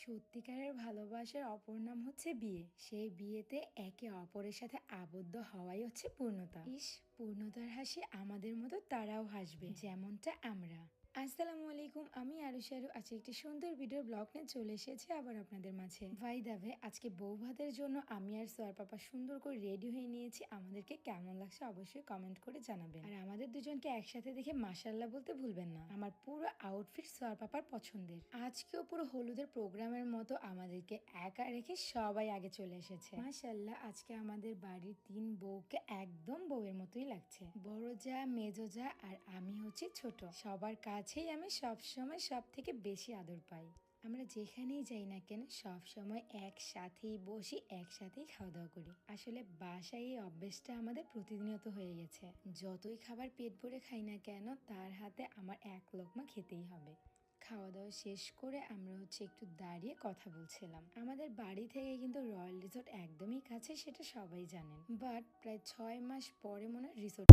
সত্যিকারের ভালোবাসার অপর নাম হচ্ছে বিয়ে। সেই বিয়েতে একে অপরের সাথে আবদ্ধ হওয়াই হচ্ছে পূর্ণতা। পূর্ণতার হাসি আমাদের মতো তারাও হাসবে, যেমনটা আমরা। আসসালামু আলাইকুম, আমি আরুশারু। আজকে একটি সুন্দর ভিডিও ব্লগ নিয়ে চলে এসেছি আবার আপনাদের মাঝে। ভাই দাবে আজকে বউ ভাতের জন্য আমি আর সোয়ার পাপা সুন্দর করে রেডি হয়ে নিয়েছি। আমাদেরকে কেমন লাগছে অবশ্যই কমেন্ট করে জানাবেন। আর আমাদের দুজনকে একসাথে দেখে মাশাআল্লাহ বলতে ভুলবেন না। আমার পুরো আউটফিট সোয়ার পাপার পছন্দের। আজকেও পুরো হলুদের প্রোগ্রামের মতো আমাদেরকে একা রেখে সবাই আগে চলে এসেছে। মাশাআল্লাহ, আজকে আমাদের বাড়ির 3 বউকে একদম বউয়ের মতোই লাগছে। বড় যা, মেজো যা আর আমি হচ্ছি ছোট। সবার কাছেই আমি সবসময় সব থেকে বেশি আদর পাই। আমরা যেখানেই যাই না কেন সব সময় একসাথেই বসি, একসাথেই খাওয়া দাওয়া করি। আসলে বাসায় এই অভ্যেসটা আমাদের প্রতিনিয়ত হয়ে গেছে। যতই খাবার পেট ভরে খাই না কেন তার হাতে আমার এক লোকমা খেতেই হবে। খাওয়া দাওয়া শেষ করে আমরা একটু দাঁড়িয়ে কথা বলছিলাম। আমাদের বাড়ি থেকে কিন্তু রয়্যাল রিসোর্ট একদমই কাছে, সেটা সবাই জানেন। বাট প্রায় 6 মাস পরে মনে হয় রিসোর্ট